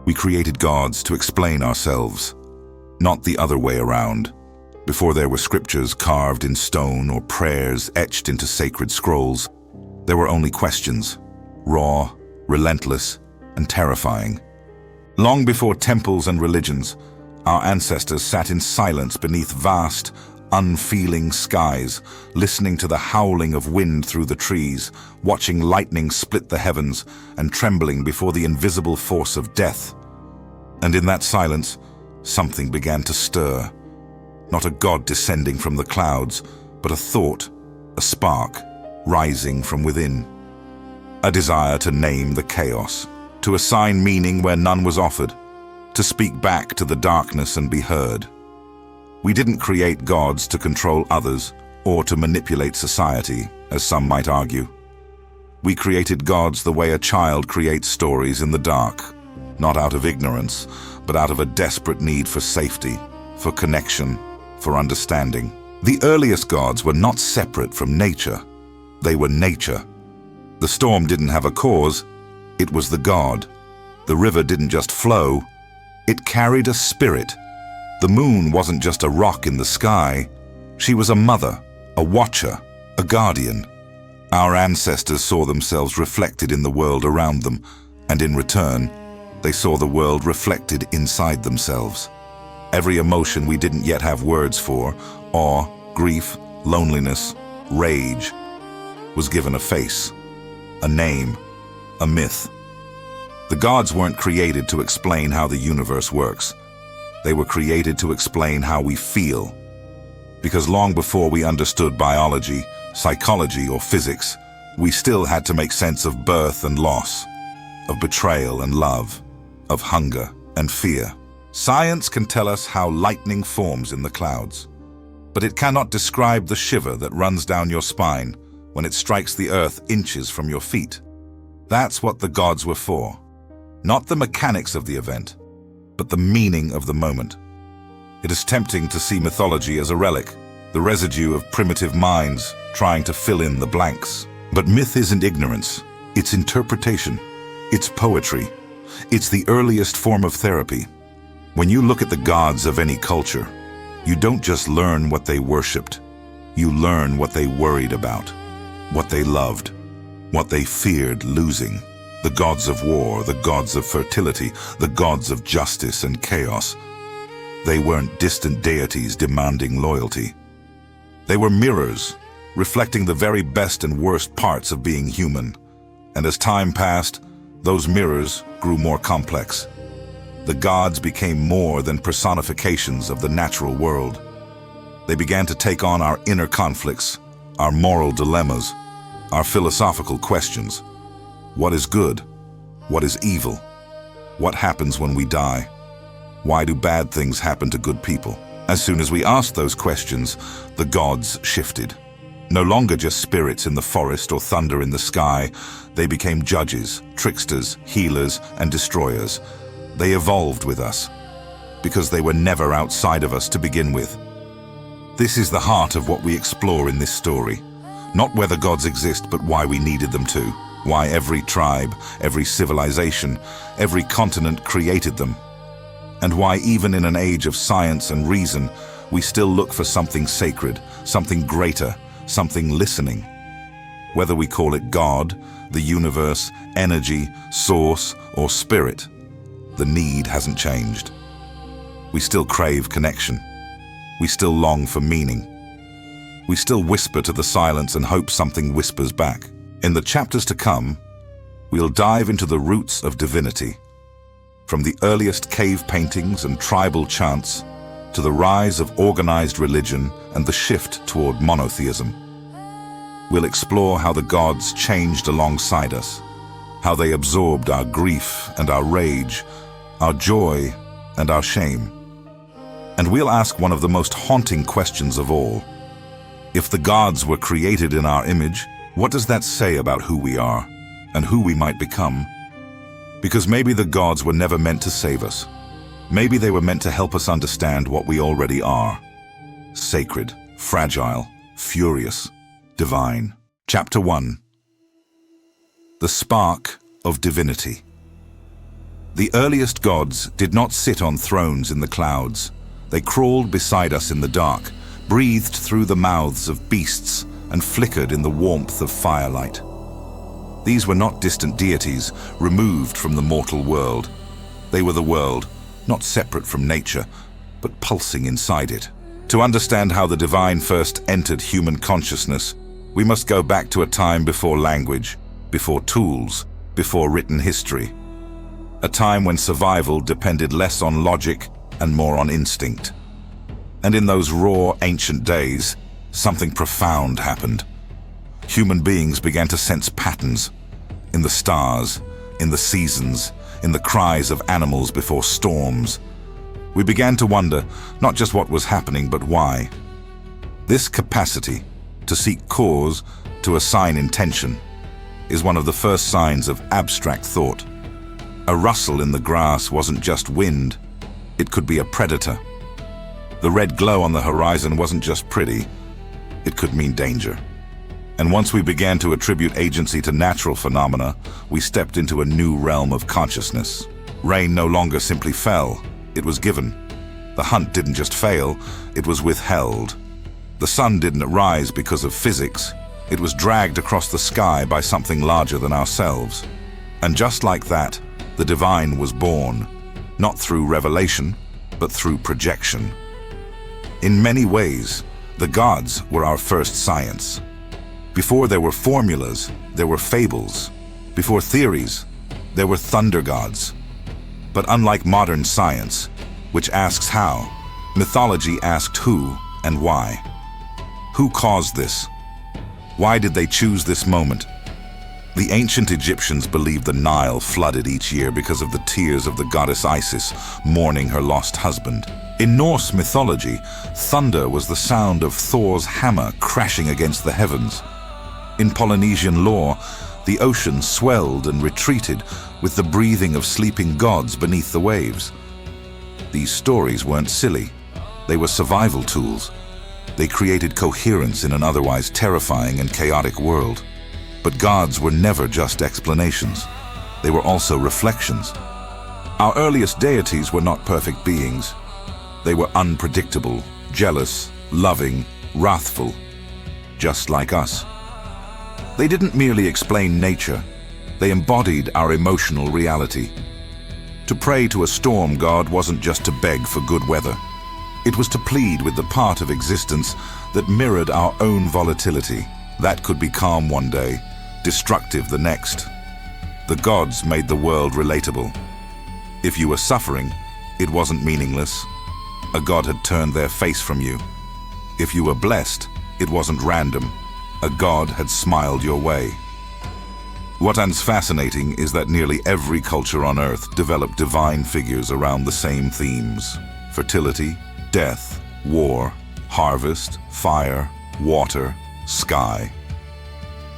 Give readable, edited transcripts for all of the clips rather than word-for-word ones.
We created gods to explain ourselves, not the other way around. Before there were scriptures carved in stone or prayers etched into sacred scrolls, there were only questions, raw, relentless, and terrifying. Long before temples and religions, our ancestors sat in silence beneath vast, unfeeling skies, listening to the howling of wind through the trees, watching lightning split the heavens, and trembling before the invisible force of death. And in that silence, something began to stir. Not a god descending from the clouds, but a thought, a spark, rising from within. A desire to name the chaos, to assign meaning where none was offered, to speak back to the darkness and be heard. We didn't create gods to control others or to manipulate society, as some might argue. We created gods the way a child creates stories in the dark, not out of ignorance, but out of a desperate need for safety, for connection, for understanding. The earliest gods were not separate from nature. They were nature. The storm didn't have a cause, it was the god. The river didn't just flow, it carried a spirit. The moon wasn't just a rock in the sky, she was a mother, a watcher, a guardian. Our ancestors saw themselves reflected in the world around them, and in return, they saw the world reflected inside themselves. Every emotion we didn't yet have words for, awe, grief, loneliness, rage, was given a face, a name, a myth. The gods weren't created to explain how the universe works. They were created to explain how we feel. Because long before we understood biology, psychology, or physics, we still had to make sense of birth and loss, of betrayal and love, of hunger and fear. Science can tell us how lightning forms in the clouds, but it cannot describe the shiver that runs down your spine when it strikes the earth inches from your feet. That's what the gods were for. Not the mechanics of the event, but the meaning of the moment. It is tempting to see mythology as a relic, the residue of primitive minds trying to fill in the blanks. But myth isn't ignorance, it's interpretation, it's poetry, it's the earliest form of therapy. When you look at the gods of any culture, you don't just learn what they worshipped, you learn what they worried about, what they loved, what they feared losing. The gods of war, the gods of fertility, the gods of justice and chaos. They weren't distant deities demanding loyalty. They were mirrors, reflecting the very best and worst parts of being human. And as time passed, those mirrors grew more complex. The gods became more than personifications of the natural world. They began to take on our inner conflicts, our moral dilemmas, our philosophical questions. What is good? What is evil? What happens when we die? Why do bad things happen to good people? As soon as we asked those questions, the gods shifted. No longer just spirits in the forest or thunder in the sky, they became judges, tricksters, healers, and destroyers. They evolved with us, because they were never outside of us to begin with. This is the heart of what we explore in this story. Not whether gods exist, but why we needed them to. Why every tribe, every civilization, every continent created them. And why even in an age of science and reason, we still look for something sacred, something greater, something listening. Whether we call it God, the universe, energy, source, or spirit, the need hasn't changed. We still crave connection. We still long for meaning. We still whisper to the silence and hope something whispers back. In the chapters to come, we'll dive into the roots of divinity, from the earliest cave paintings and tribal chants to the rise of organized religion and the shift toward monotheism. We'll explore how the gods changed alongside us, how they absorbed our grief and our rage, our joy and our shame. And we'll ask one of the most haunting questions of all. If the gods were created in our image, what does that say about who we are and who we might become? Because maybe the gods were never meant to save us. Maybe they were meant to help us understand what we already are. Sacred, fragile, furious, divine. Chapter 1. The Spark of Divinity. The earliest gods did not sit on thrones in the clouds. They crawled beside us in the dark, breathed through the mouths of beasts, and flickered in the warmth of firelight. These were not distant deities removed from the mortal world. They were the world, not separate from nature, but pulsing inside it. To understand how the divine first entered human consciousness, we must go back to a time before language, before tools, before written history. A time when survival depended less on logic and more on instinct. And in those raw, ancient days, something profound happened. Human beings began to sense patterns in the stars, in the seasons, in the cries of animals before storms. We began to wonder not just what was happening, but why. This capacity to seek cause, to assign intention, is one of the first signs of abstract thought. A rustle in the grass wasn't just wind, it could be a predator. The red glow on the horizon wasn't just pretty, it could mean danger. And once we began to attribute agency to natural phenomena, we stepped into a new realm of consciousness. Rain no longer simply fell, it was given. The hunt didn't just fail, it was withheld. The sun didn't rise because of physics, it was dragged across the sky by something larger than ourselves. And just like that, the divine was born, not through revelation, but through projection. In many ways, the gods were our first science. Before there were formulas, there were fables. Before theories, there were thunder gods. But unlike modern science, which asks how, mythology asked who and why. Who caused this? Why did they choose this moment? The ancient Egyptians believed the Nile flooded each year because of the tears of the goddess Isis mourning her lost husband. In Norse mythology, thunder was the sound of Thor's hammer crashing against the heavens. In Polynesian lore, the ocean swelled and retreated with the breathing of sleeping gods beneath the waves. These stories weren't silly. They were survival tools. They created coherence in an otherwise terrifying and chaotic world. But gods were never just explanations. They were also reflections. Our earliest deities were not perfect beings. They were unpredictable, jealous, loving, wrathful, just like us. They didn't merely explain nature, they embodied our emotional reality. To pray to a storm god wasn't just to beg for good weather. It was to plead with the part of existence that mirrored our own volatility. That could be calm one day, destructive the next. The gods made the world relatable. If you were suffering, it wasn't meaningless. A god had turned their face from you. If you were blessed, it wasn't random. A god had smiled your way. What's fascinating is that nearly every culture on Earth developed divine figures around the same themes: fertility, death, war, harvest, fire, water, sky.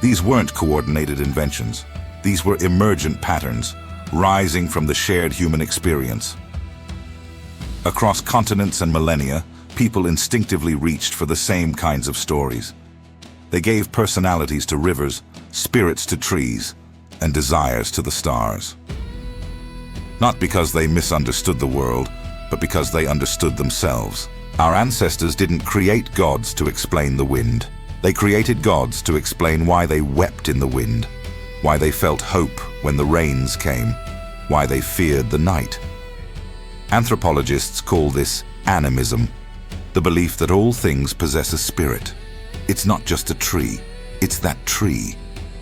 These weren't coordinated inventions. These were emergent patterns, rising from the shared human experience. Across continents and millennia, people instinctively reached for the same kinds of stories. They gave personalities to rivers, spirits to trees, and desires to the stars. Not because they misunderstood the world, but because they understood themselves. Our ancestors didn't create gods to explain the wind. They created gods to explain why they wept in the wind, why they felt hope when the rains came, why they feared the night. Anthropologists call this animism, the belief that all things possess a spirit. It's not just a tree, it's that tree.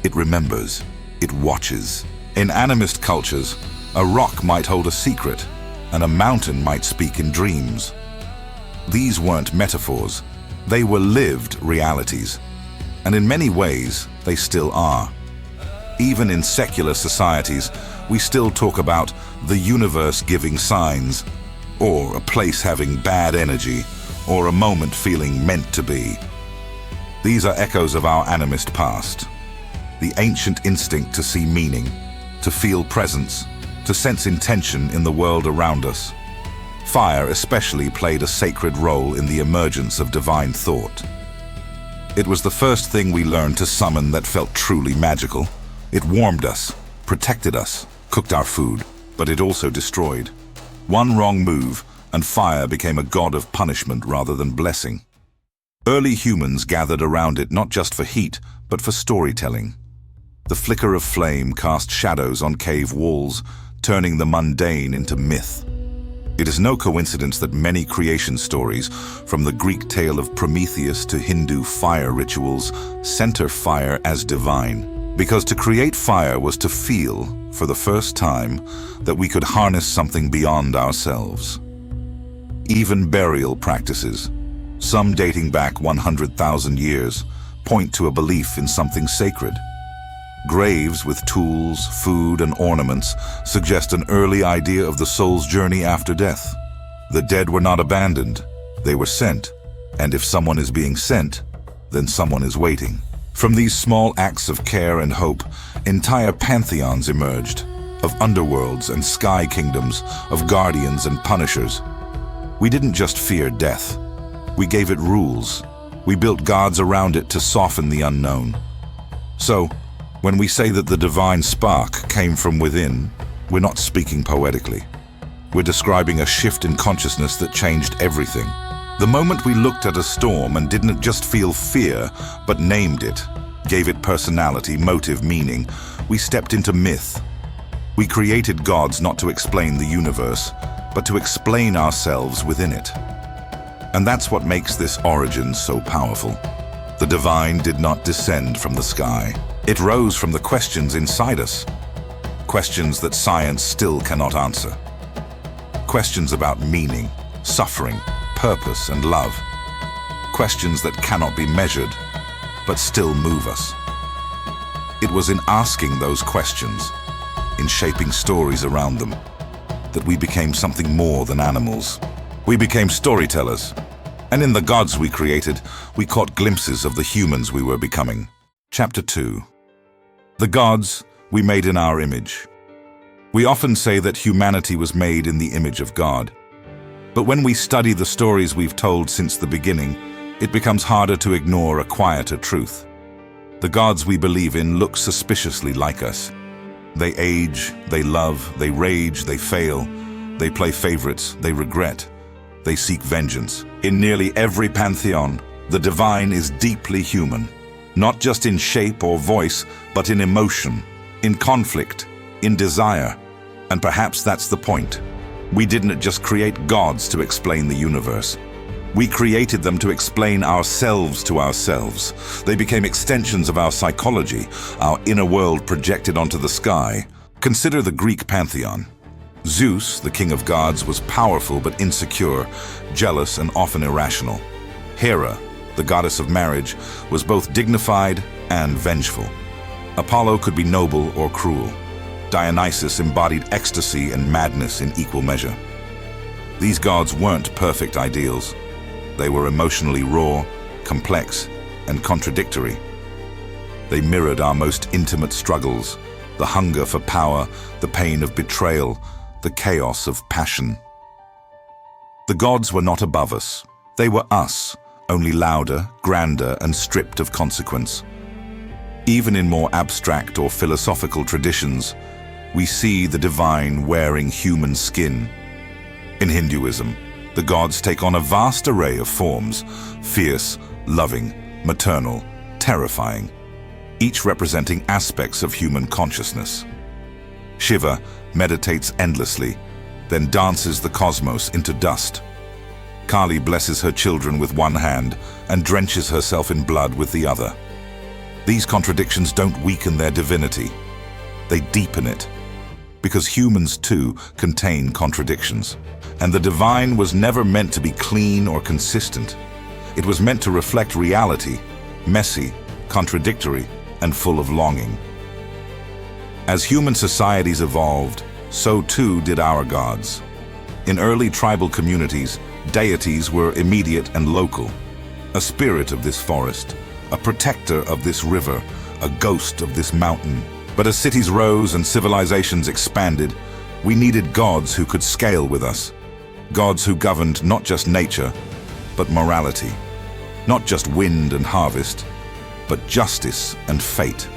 It remembers, it watches. In animist cultures, a rock might hold a secret, and a mountain might speak in dreams. These weren't metaphors, they were lived realities. And in many ways, they still are. Even in secular societies, we still talk about the universe giving signs, or a place having bad energy, or a moment feeling meant to be. These are echoes of our animist past. The ancient instinct to see meaning, to feel presence, to sense intention in the world around us. Fire especially played a sacred role in the emergence of divine thought. It was the first thing we learned to summon that felt truly magical. It warmed us, protected us, cooked our food. but it also destroyed. One wrong move, and fire became a god of punishment rather than blessing. Early humans gathered around it not just for heat, but for storytelling. The flicker of flame cast shadows on cave walls, turning the mundane into myth. It is no coincidence that many creation stories, from the Greek tale of Prometheus to Hindu fire rituals, center fire as divine. Because to create fire was to feel, for the first time, that we could harness something beyond ourselves. Even burial practices, some dating back 100,000 years, point to a belief in something sacred. Graves with tools, food, and ornaments suggest an early idea of the soul's journey after death. The dead were not abandoned, they were sent. And if someone is being sent, then someone is waiting. From these small acts of care and hope, entire pantheons emerged, of underworlds and sky kingdoms, of guardians and punishers. We didn't just fear death. We gave it rules. We built gods around it to soften the unknown. So, when we say that the divine spark came from within, we're not speaking poetically. We're describing a shift in consciousness that changed everything. The moment we looked at a storm and didn't just feel fear, but named it, gave it personality, motive, meaning, we stepped into myth. We created gods not to explain the universe, but to explain ourselves within it. And that's what makes this origin so powerful. The divine did not descend from the sky. It rose from the questions inside us. Questions that science still cannot answer. Questions about meaning, suffering, purpose, and love. Questions that cannot be measured, but still move us. It was in asking those questions, in shaping stories around them, that we became something more than animals. We became storytellers, and in the gods we created, we caught glimpses of the humans we were becoming. Chapter 2. The gods we made in our image. We often say that humanity was made in the image of God. But when we study the stories we've told since the beginning, it becomes harder to ignore a quieter truth. The gods we believe in look suspiciously like us. They age, they love, they rage, they fail. They play favorites, they regret. They seek vengeance. In nearly every pantheon, the divine is deeply human. Not just in shape or voice, but in emotion, in conflict, in desire. And perhaps that's the point. We didn't just create gods to explain the universe. We created them to explain ourselves to ourselves. They became extensions of our psychology, our inner world projected onto the sky. Consider the Greek pantheon. Zeus, the king of gods, was powerful but insecure, jealous and often irrational. Hera, the goddess of marriage, was both dignified and vengeful. Apollo could be noble or cruel. Dionysus embodied ecstasy and madness in equal measure. These gods weren't perfect ideals. They were emotionally raw, complex, and contradictory. They mirrored our most intimate struggles, the hunger for power, the pain of betrayal, the chaos of passion. The gods were not above us. They were us, only louder, grander, and stripped of consequence. Even in more abstract or philosophical traditions, we see the divine wearing human skin. In Hinduism, the gods take on a vast array of forms, fierce, loving, maternal, terrifying, each representing aspects of human consciousness. Shiva meditates endlessly, then dances the cosmos into dust. Kali blesses her children with one hand and drenches herself in blood with the other. These contradictions don't weaken their divinity. They deepen it. Because humans, too, contain contradictions. And the divine was never meant to be clean or consistent. It was meant to reflect reality, messy, contradictory, and full of longing. As human societies evolved, so too did our gods. In early tribal communities, deities were immediate and local. A spirit of this forest, a protector of this river, a ghost of this mountain. But as cities rose and civilizations expanded, we needed gods who could scale with us. Gods who governed not just nature, but morality. Not just wind and harvest, but justice and fate.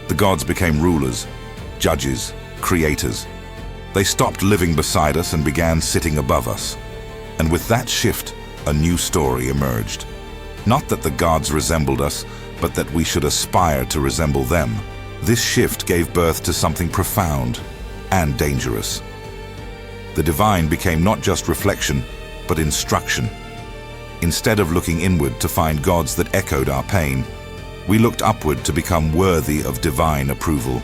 The gods became rulers, judges, creators. They stopped living beside us and began sitting above us. And with that shift, a new story emerged. Not that the gods resembled us, but that we should aspire to resemble them. This shift gave birth to something profound and dangerous. The divine became not just reflection, but instruction. Instead of looking inward to find gods that echoed our pain, we looked upward to become worthy of divine approval.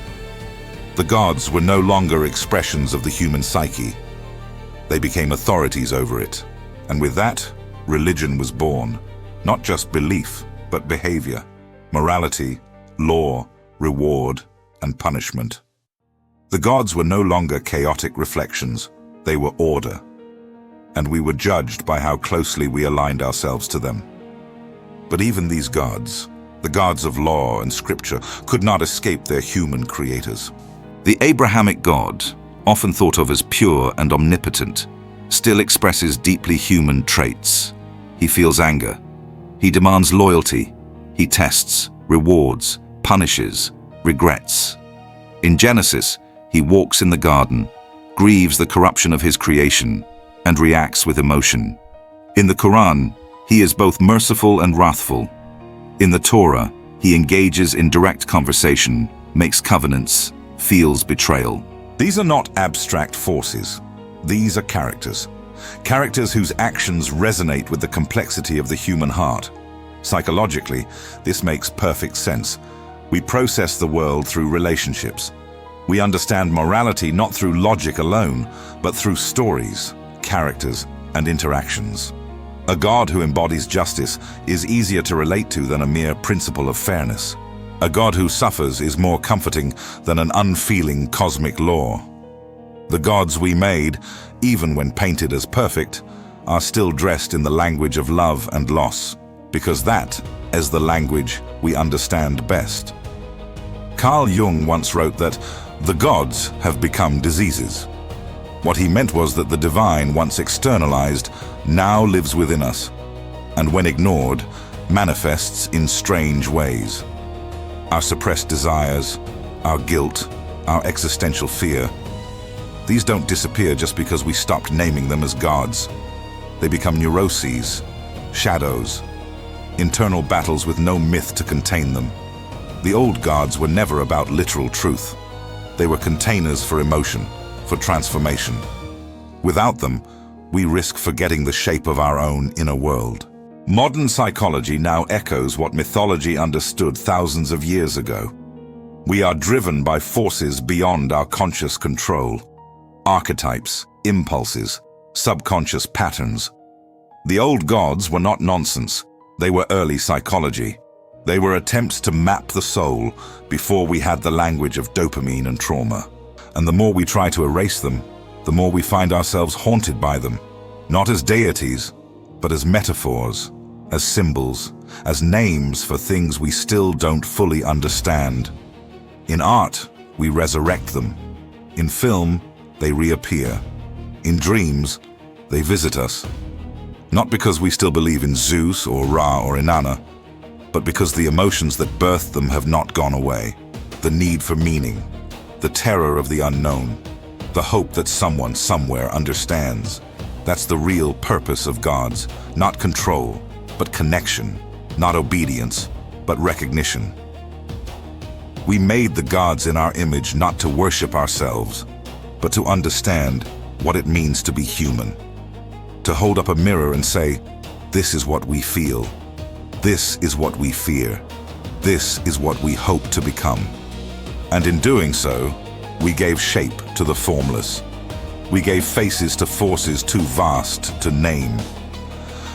The gods were no longer expressions of the human psyche. They became authorities over it. And with that, religion was born. Not just belief, but behavior, morality, law, reward, and punishment. The gods were no longer chaotic reflections. They were order. And we were judged by how closely we aligned ourselves to them. But even these gods, the gods of law and scripture, could not escape their human creators. The Abrahamic God, often thought of as pure and omnipotent, still expresses deeply human traits. He feels anger. He demands loyalty. He tests, rewards, punishes, regrets. In Genesis, he walks in the garden, grieves the corruption of his creation, and reacts with emotion. In the Quran, he is both merciful and wrathful. In the Torah, he engages in direct conversation, makes covenants, feels betrayal. These are not abstract forces. These are characters. Characters whose actions resonate with the complexity of the human heart. Psychologically, this makes perfect sense. We process the world through relationships. We understand morality not through logic alone, but through stories, characters, and interactions. A God who embodies justice is easier to relate to than a mere principle of fairness. A God who suffers is more comforting than an unfeeling cosmic law. The gods we made, even when painted as perfect, are still dressed in the language of love and loss, because that is the language we understand best. Carl Jung once wrote that the gods have become diseases. What he meant was that the divine, once externalized, now lives within us, and when ignored, manifests in strange ways. Our suppressed desires, our guilt, our existential fear, these don't disappear just because we stopped naming them as gods. They become neuroses, shadows, internal battles with no myth to contain them. The old gods were never about literal truth. They were containers for emotion, for transformation. Without them, we risk forgetting the shape of our own inner world. Modern psychology now echoes what mythology understood thousands of years ago. We are driven by forces beyond our conscious control. Archetypes, impulses, subconscious patterns. The old gods were not nonsense. They were early psychology. They were attempts to map the soul before we had the language of dopamine and trauma. And the more we try to erase them, the more we find ourselves haunted by them. Not as deities, but as metaphors, as symbols, as names for things we still don't fully understand. In art, we resurrect them. In film, they reappear. In dreams, they visit us. Not because we still believe in Zeus or Ra or Inanna, but because the emotions that birthed them have not gone away. The need for meaning, the terror of the unknown, the hope that someone somewhere understands. That's the real purpose of gods, not control, but connection, not obedience, but recognition. We made the gods in our image not to worship ourselves, but to understand what it means to be human. To hold up a mirror and say, this is what we feel. This is what we fear. This is what we hope to become. And in doing so, we gave shape to the formless. We gave faces to forces too vast to name.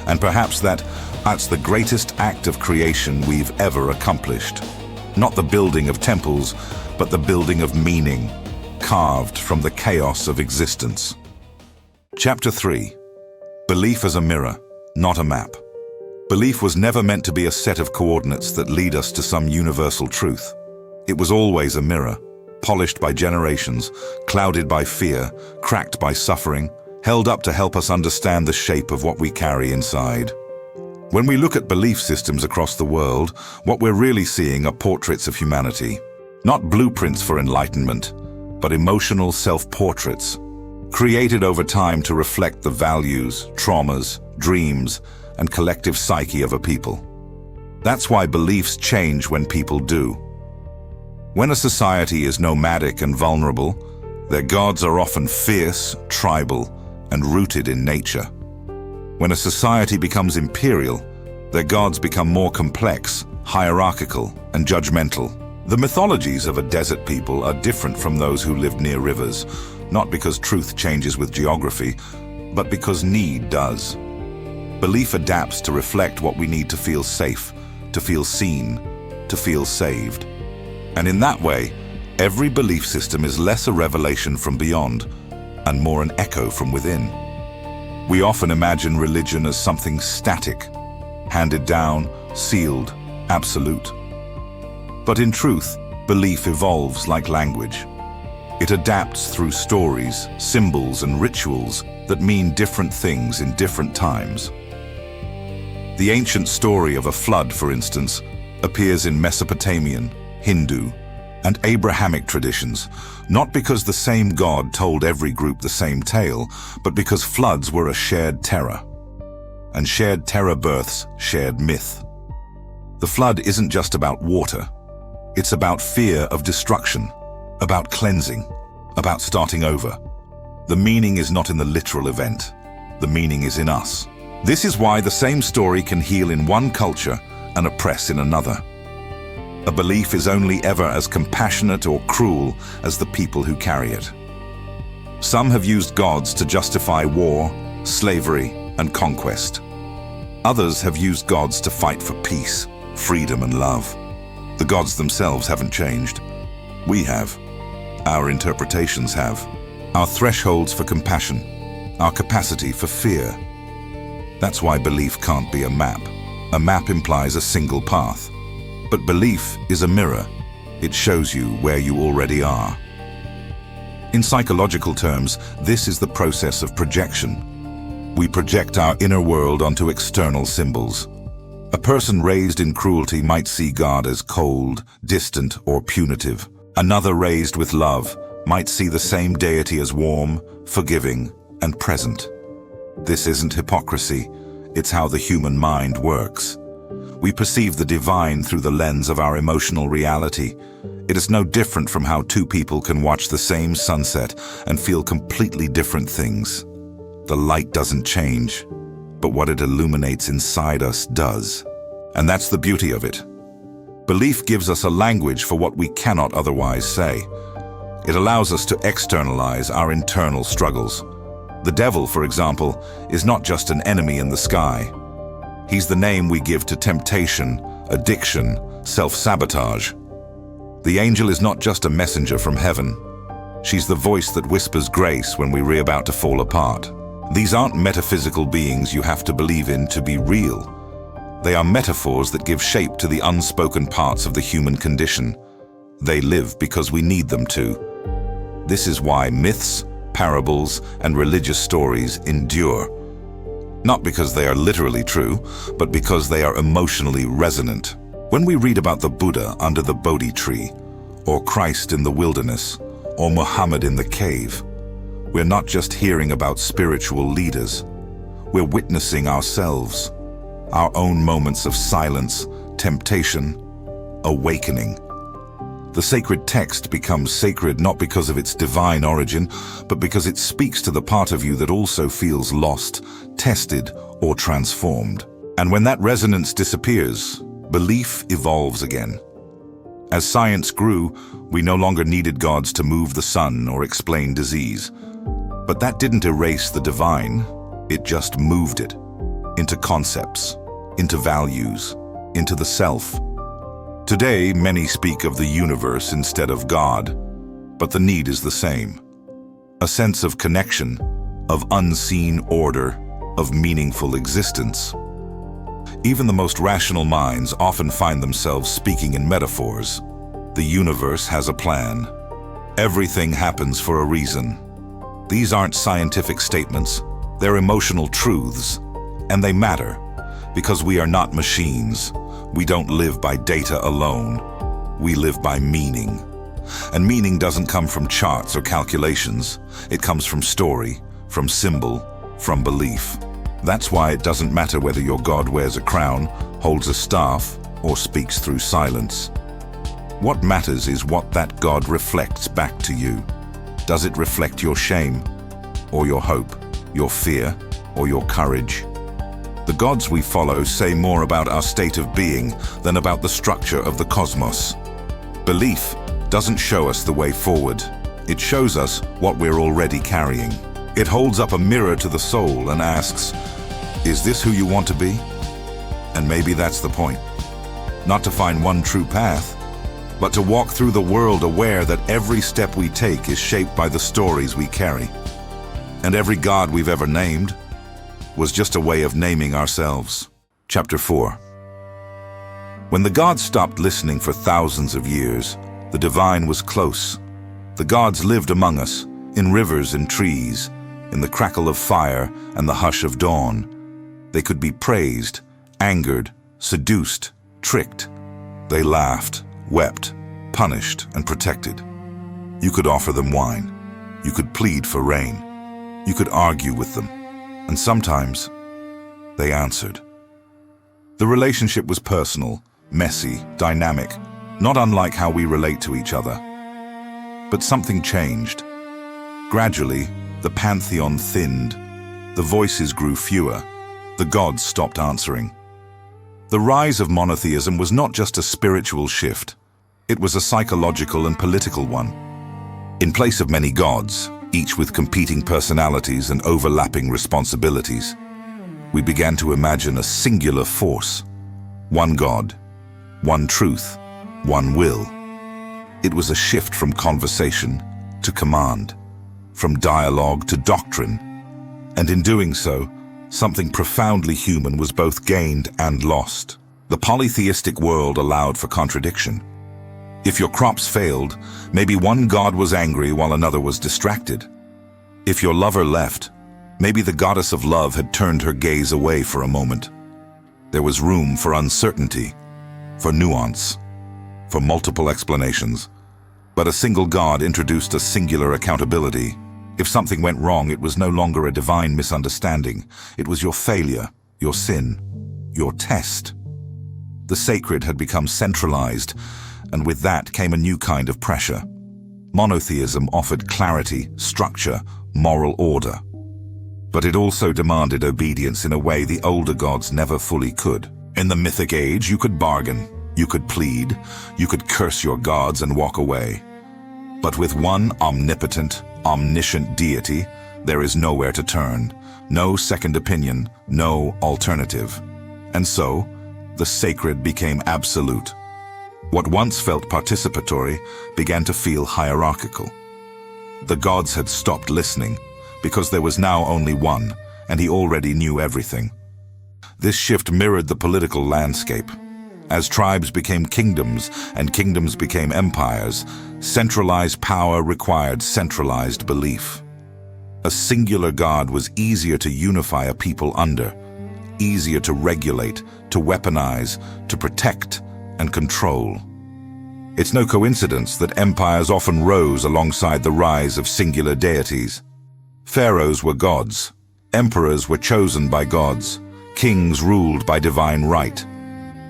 And perhaps that's the greatest act of creation we've ever accomplished. Not the building of temples, but the building of meaning, carved from the chaos of existence. Chapter 3. Belief as a mirror, not a map. Belief was never meant to be a set of coordinates that lead us to some universal truth. It was always a mirror, polished by generations, clouded by fear, cracked by suffering, held up to help us understand the shape of what we carry inside. When we look at belief systems across the world, what we're really seeing are portraits of humanity. Not blueprints for enlightenment, but emotional self-portraits, created over time to reflect the values, traumas, dreams, and collective psyche of a people. That's why beliefs change when people do. When a society is nomadic and vulnerable, their gods are often fierce, tribal, and rooted in nature. When a society becomes imperial, their gods become more complex, hierarchical, and judgmental. The mythologies of a desert people are different from those who lived near rivers, not because truth changes with geography, but because need does. Belief adapts to reflect what we need to feel safe, to feel seen, to feel saved. And in that way, every belief system is less a revelation from beyond and more an echo from within. We often imagine religion as something static, handed down, sealed, absolute. But in truth, belief evolves like language. It adapts through stories, symbols, and rituals that mean different things in different times. The ancient story of a flood, for instance, appears in Mesopotamian, Hindu, and Abrahamic traditions, not because the same God told every group the same tale, but because floods were a shared terror. And shared terror births shared myth. The flood isn't just about water. It's about fear of destruction, about cleansing, about starting over. The meaning is not in the literal event. The meaning is in us. This is why the same story can heal in one culture and oppress in another. A belief is only ever as compassionate or cruel as the people who carry it. Some have used gods to justify war, slavery, and conquest. Others have used gods to fight for peace, freedom, and love. The gods themselves haven't changed. We have. Our interpretations have. Our thresholds for compassion, our capacity for fear. That's why belief can't be a map. A map implies a single path. But belief is a mirror. It shows you where you already are. In psychological terms, this is the process of projection. We project our inner world onto external symbols. A person raised in cruelty might see God as cold, distant, or punitive. Another raised with love might see the same deity as warm, forgiving, and present. This isn't hypocrisy. It's how the human mind works. We perceive the divine through the lens of our emotional reality. It is no different from how two people can watch the same sunset and feel completely different things. The light doesn't change, but what it illuminates inside us does. And that's the beauty of it. Belief gives us a language for what we cannot otherwise say. It allows us to externalize our internal struggles. The devil, for example, is not just an enemy in the sky. He's the name we give to temptation, addiction, self-sabotage. The angel is not just a messenger from heaven. She's the voice that whispers grace when we're about to fall apart. These aren't metaphysical beings you have to believe in to be real. They are metaphors that give shape to the unspoken parts of the human condition. They live because we need them to. This is why myths, parables, and religious stories endure. Not because they are literally true, but because they are emotionally resonant. When we read about the Buddha under the Bodhi tree, or Christ in the wilderness, or Muhammad in the cave, we're not just hearing about spiritual leaders. We're witnessing ourselves, our own moments of silence, temptation, awakening. The sacred text becomes sacred not because of its divine origin, but because it speaks to the part of you that also feels lost, tested, or transformed. And when that resonance disappears, belief evolves again. As science grew, we no longer needed gods to move the sun or explain disease. But that didn't erase the divine, it just moved it into concepts, into values, into the self. Today, many speak of the universe instead of God, but the need is the same. A sense of connection, of unseen order, of meaningful existence. Even the most rational minds often find themselves speaking in metaphors. The universe has a plan. Everything happens for a reason. These aren't scientific statements, they're emotional truths, and they matter because we are not machines. We don't live by data alone. We live by meaning. And meaning doesn't come from charts or calculations. It comes from story, from symbol, from belief. That's why it doesn't matter whether your God wears a crown, holds a staff, or speaks through silence. What matters is what that God reflects back to you. Does it reflect your shame, or your hope, your fear, or your courage? The gods we follow say more about our state of being than about the structure of the cosmos. Belief doesn't show us the way forward. It shows us what we're already carrying. It holds up a mirror to the soul and asks, is this who you want to be? And maybe that's the point. Not to find one true path, but to walk through the world aware that every step we take is shaped by the stories we carry. And every god we've ever named was just a way of naming ourselves. Chapter 4. When the gods stopped listening for thousands of years, the divine was close. The gods lived among us, in rivers and trees, in the crackle of fire and the hush of dawn. They could be praised, angered, seduced, tricked. They laughed, wept, punished, and protected. You could offer them wine. You could plead for rain. You could argue with them. And sometimes, they answered. The relationship was personal, messy, dynamic, not unlike how we relate to each other. But something changed. Gradually, the pantheon thinned. The voices grew fewer. The gods stopped answering. The rise of monotheism was not just a spiritual shift. It was a psychological and political one. In place of many gods, each with competing personalities and overlapping responsibilities, we began to imagine a singular force. One God, one truth, one will. It was a shift from conversation to command, from dialogue to doctrine. And in doing so, something profoundly human was both gained and lost. The polytheistic world allowed for contradiction. If your crops failed, maybe one god was angry while another was distracted. If your lover left, maybe the goddess of love had turned her gaze away for a moment. There was room for uncertainty, for nuance, for multiple explanations. But a single god introduced a singular accountability. If something went wrong, it was no longer a divine misunderstanding. It was your failure, your sin, your test. The sacred had become centralized, and with that came a new kind of pressure. Monotheism offered clarity, structure, moral order. But it also demanded obedience in a way the older gods never fully could. In the mythic age, you could bargain, you could plead, you could curse your gods and walk away. But with one omnipotent, omniscient deity, there is nowhere to turn, no second opinion, no alternative. And so, the sacred became absolute. What once felt participatory began to feel hierarchical. The gods had stopped listening, because there was now only one, and he already knew everything. This shift mirrored the political landscape. As tribes became kingdoms, and kingdoms became empires, centralized power required centralized belief. A singular god was easier to unify a people under, easier to regulate, to weaponize, to protect, and control. It's no coincidence that empires often rose alongside the rise of singular deities. Pharaohs were gods, emperors were chosen by gods, kings ruled by divine right.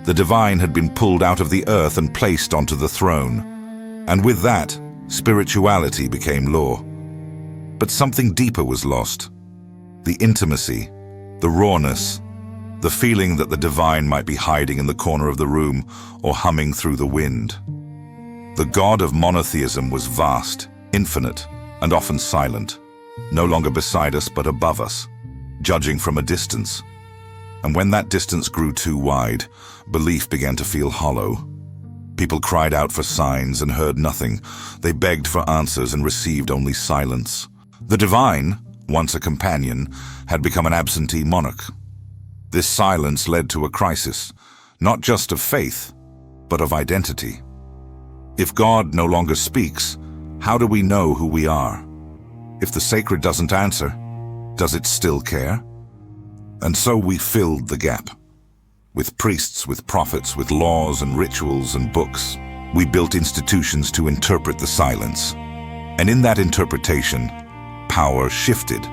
The divine had been pulled out of the earth and placed onto the throne. And with that, spirituality became law. But something deeper was lost. The intimacy, the rawness, the feeling that the divine might be hiding in the corner of the room or humming through the wind. The god of monotheism was vast, infinite, and often silent, no longer beside us but above us, judging from a distance. And when that distance grew too wide, belief began to feel hollow. People cried out for signs and heard nothing. They begged for answers and received only silence. The divine, once a companion, had become an absentee monarch. This silence led to a crisis, not just of faith, but of identity. If God no longer speaks, how do we know who we are? If the sacred doesn't answer, does it still care? And so we filled the gap. With priests, with prophets, with laws and rituals and books. We built institutions to interpret the silence. And in that interpretation, power shifted.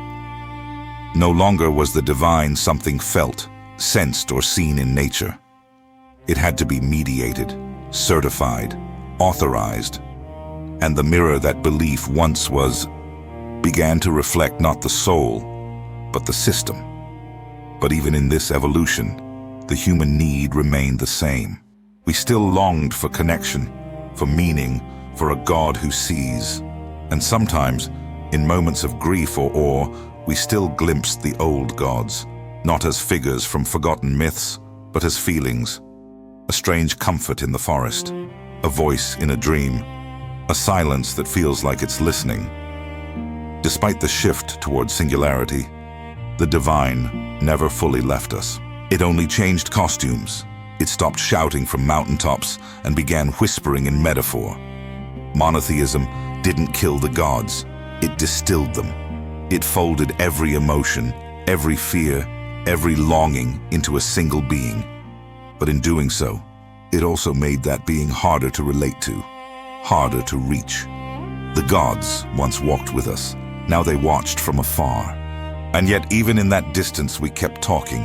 No longer was the divine something felt, sensed, or seen in nature. It had to be mediated, certified, authorized. And the mirror that belief once was began to reflect not the soul, but the system. But even in this evolution, the human need remained the same. We still longed for connection, for meaning, for a God who sees. And sometimes, in moments of grief or awe, we still glimpsed the old gods, not as figures from forgotten myths, but as feelings. A strange comfort in the forest, a voice in a dream, a silence that feels like it's listening. Despite the shift toward singularity, the divine never fully left us. It only changed costumes. It stopped shouting from mountaintops and began whispering in metaphor. Monotheism didn't kill the gods, it distilled them. It folded every emotion, every fear, every longing into a single being. But in doing so, it also made that being harder to relate to, harder to reach. The gods once walked with us, now they watched from afar. And yet even in that distance we kept talking.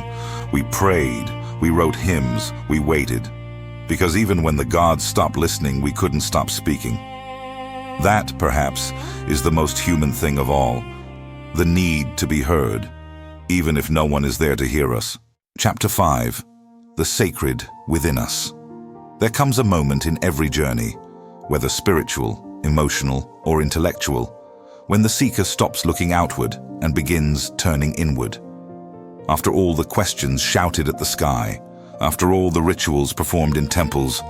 We prayed, we wrote hymns, we waited. Because even when the gods stopped listening, we couldn't stop speaking. That, perhaps, is the most human thing of all. The need to be heard, even if no one is there to hear us. Chapter 5. The sacred within us. There comes a moment in every journey, whether spiritual, emotional, or intellectual, when the seeker stops looking outward and begins turning inward. After all the questions shouted at the sky, after all the rituals performed in temples,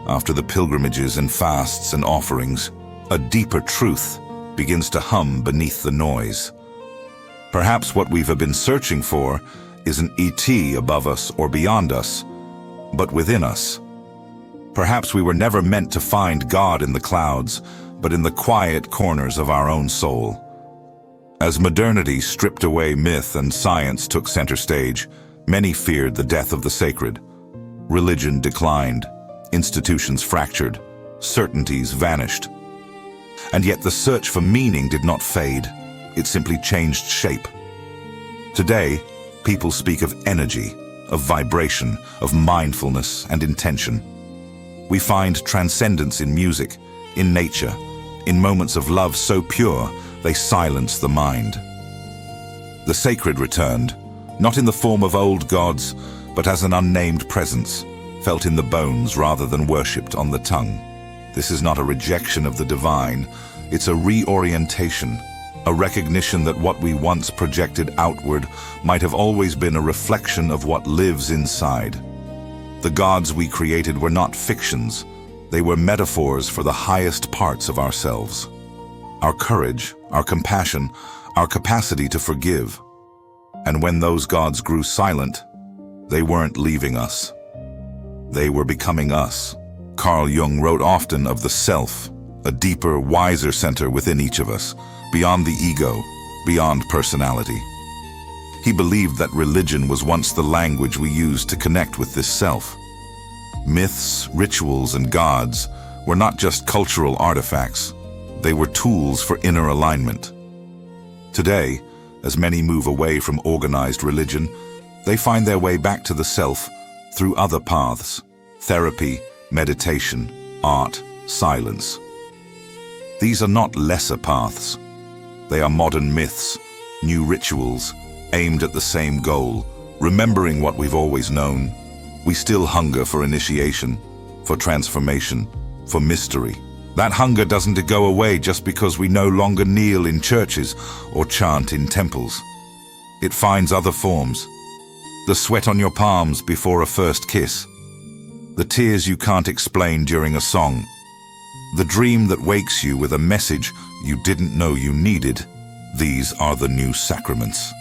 after the pilgrimages and fasts and offerings, a deeper truth begins to hum beneath the noise. Perhaps what we've been searching for isn't ET above us or beyond us, but within us. Perhaps we were never meant to find God in the clouds, but in the quiet corners of our own soul. As modernity stripped away myth and science took center stage, many feared the death of the sacred. Religion declined, institutions fractured, certainties vanished. And yet the search for meaning did not fade, it simply changed shape. Today, people speak of energy, of vibration, of mindfulness and intention. We find transcendence in music, in nature, in moments of love so pure they silence the mind. The sacred returned, not in the form of old gods, but as an unnamed presence, felt in the bones rather than worshipped on the tongue. This is not a rejection of the divine, it's a reorientation, a recognition that what we once projected outward might have always been a reflection of what lives inside. The gods we created were not fictions, they were metaphors for the highest parts of ourselves. Our courage, our compassion, our capacity to forgive. And when those gods grew silent, they weren't leaving us. They were becoming us. Carl Jung wrote often of the self, a deeper, wiser center within each of us, beyond the ego, beyond personality. He believed that religion was once the language we used to connect with this self. Myths, rituals, and gods were not just cultural artifacts, they were tools for inner alignment. Today, as many move away from organized religion, they find their way back to the self through other paths: therapy, meditation, art, silence. These are not lesser paths. They are modern myths, new rituals, aimed at the same goal, remembering what we've always known. We still hunger for initiation, for transformation, for mystery. That hunger doesn't go away just because we no longer kneel in churches or chant in temples. It finds other forms. The sweat on your palms before a first kiss. The tears you can't explain during a song. The dream that wakes you with a message you didn't know you needed. These are the new sacraments.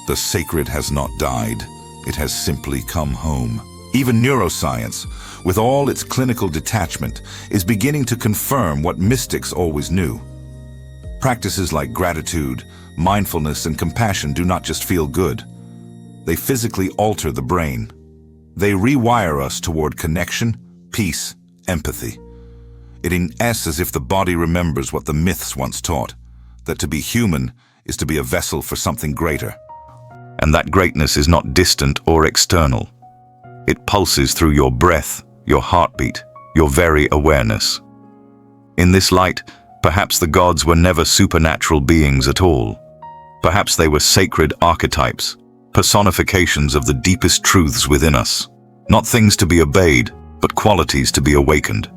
The sacred has not died. It has simply come home. Even neuroscience, with all its clinical detachment, is beginning to confirm what mystics always knew. Practices like gratitude, mindfulness, and compassion do not just feel good. They physically alter the brain. They rewire us toward connection, peace, empathy. It is as if the body remembers what the myths once taught, that to be human is to be a vessel for something greater. And that greatness is not distant or external. It pulses through your breath, your heartbeat, your very awareness. In this light, perhaps the gods were never supernatural beings at all. Perhaps they were sacred archetypes, personifications of the deepest truths within us. Not things to be obeyed, but qualities to be awakened.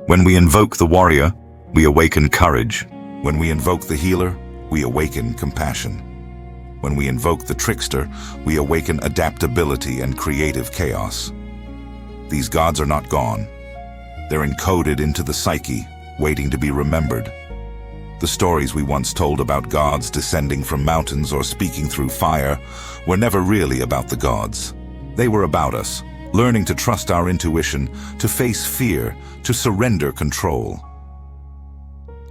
When we invoke the warrior, we awaken courage. When we invoke the healer, we awaken compassion. When we invoke the trickster, we awaken adaptability and creative chaos. These gods are not gone. They're encoded into the psyche, waiting to be remembered. The stories we once told about gods descending from mountains or speaking through fire were never really about the gods. They were about us, learning to trust our intuition, to face fear, to surrender control.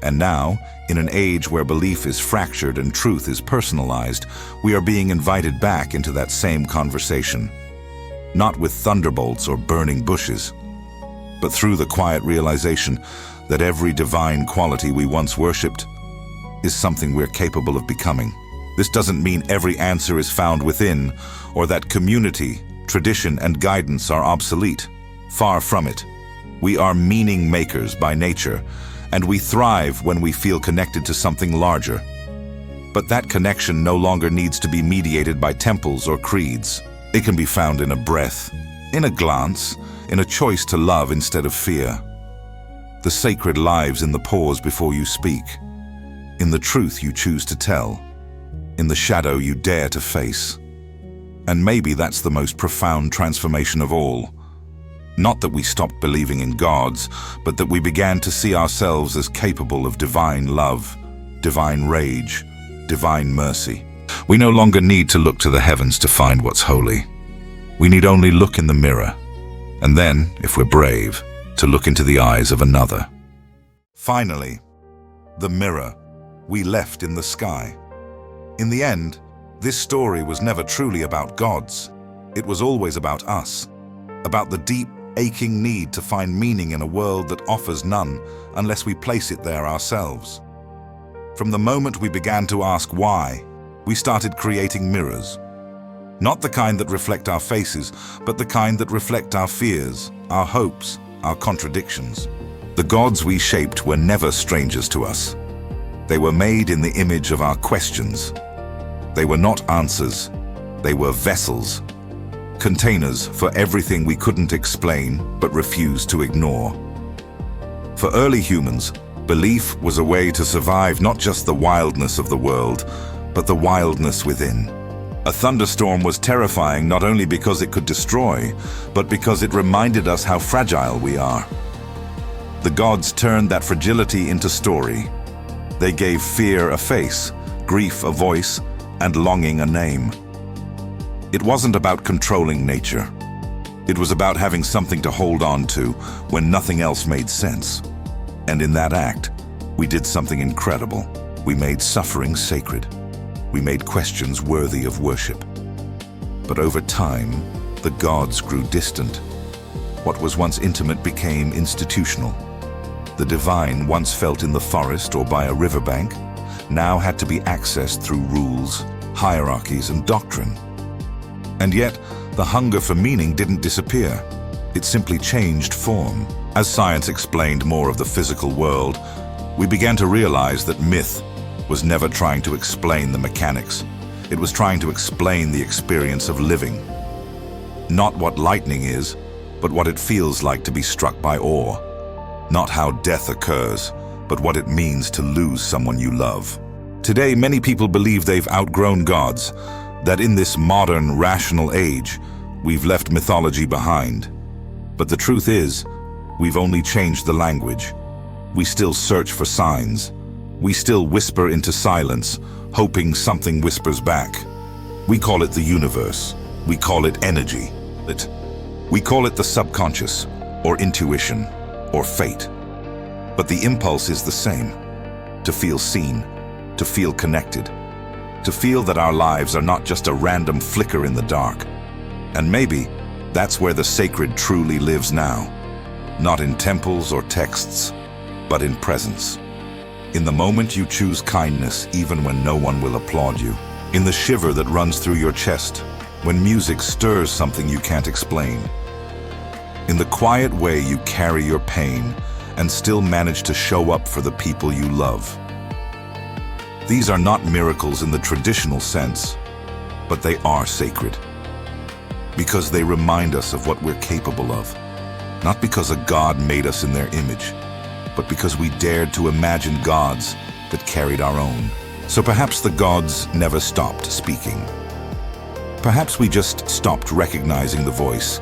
And now, in an age where belief is fractured and truth is personalized, we are being invited back into that same conversation. Not with thunderbolts or burning bushes, but through the quiet realization that every divine quality we once worshipped is something we're capable of becoming. This doesn't mean every answer is found within, or that community, tradition, and guidance are obsolete. Far from it. We are meaning makers by nature, and we thrive when we feel connected to something larger. But that connection no longer needs to be mediated by temples or creeds. It can be found in a breath, in a glance, in a choice to love instead of fear. The sacred lives in the pause before you speak, in the truth you choose to tell, in the shadow you dare to face. And maybe that's the most profound transformation of all. Not that we stopped believing in gods, but that we began to see ourselves as capable of divine love, divine rage, divine mercy. We no longer need to look to the heavens to find what's holy. We need only look in the mirror, and then, if we're brave, to look into the eyes of another. Finally, the mirror we left in the sky. In the end, this story was never truly about gods. It was always about us, about the deep, aching need to find meaning in a world that offers none unless we place it there ourselves. From the moment we began to ask why, we started creating mirrors. Not the kind that reflect our faces, but the kind that reflect our fears, our hopes, our contradictions. The gods we shaped were never strangers to us. They were made in the image of our questions. They were not answers, they were vessels. Containers for everything we couldn't explain but refused to ignore. For early humans, belief was a way to survive not just the wildness of the world, but the wildness within. A thunderstorm was terrifying not only because it could destroy, but because it reminded us how fragile we are. The gods turned that fragility into story. They gave fear a face, grief a voice, and longing a name. It wasn't about controlling nature. It was about having something to hold on to when nothing else made sense. And in that act, we did something incredible. We made suffering sacred. We made questions worthy of worship. But over time, the gods grew distant. What was once intimate became institutional. The divine, once felt in the forest or by a riverbank, now had to be accessed through rules, hierarchies, and doctrine. And yet, the hunger for meaning didn't disappear. It simply changed form. As science explained more of the physical world, we began to realize that myth was never trying to explain the mechanics. It was trying to explain the experience of living. Not what lightning is, but what it feels like to be struck by awe. Not how death occurs, but what it means to lose someone you love. Today, many people believe they've outgrown gods, that in this modern, rational age, we've left mythology behind. But the truth is, we've only changed the language. We still search for signs. We still whisper into silence, hoping something whispers back. We call it the universe. We call it energy. We call it the subconscious, or intuition, or fate. But the impulse is the same: to feel seen, to feel connected, to feel that our lives are not just a random flicker in the dark. And maybe that's where the sacred truly lives now. Not in temples or texts, but in presence. In the moment you choose kindness even when no one will applaud you. In the shiver that runs through your chest when music stirs something you can't explain. In the quiet way you carry your pain and still manage to show up for the people you love. These are not miracles in the traditional sense, but they are sacred. Because they remind us of what we're capable of. Not because a God made us in their image, but because we dared to imagine gods that carried our own. So perhaps the gods never stopped speaking. Perhaps we just stopped recognizing the voice,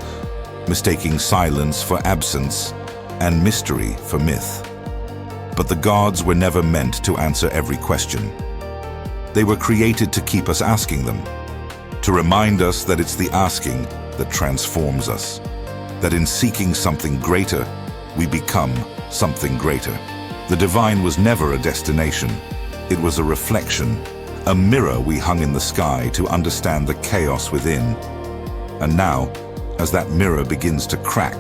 mistaking silence for absence and mystery for myth. But the gods were never meant to answer every question. They were created to keep us asking them, to remind us that it's the asking that transforms us, that in seeking something greater, we become something greater. The divine was never a destination. It was a reflection, a mirror we hung in the sky to understand the chaos within. And now, as that mirror begins to crack,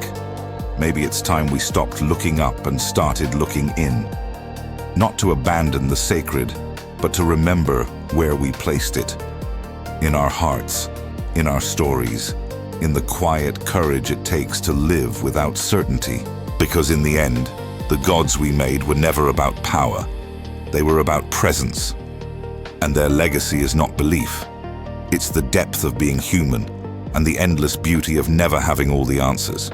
maybe it's time we stopped looking up and started looking in. Not to abandon the sacred, but to remember where we placed it. In our hearts, in our stories, in the quiet courage it takes to live without certainty. Because in the end, the gods we made were never about power. They were about presence. And their legacy is not belief. It's the depth of being human and the endless beauty of never having all the answers.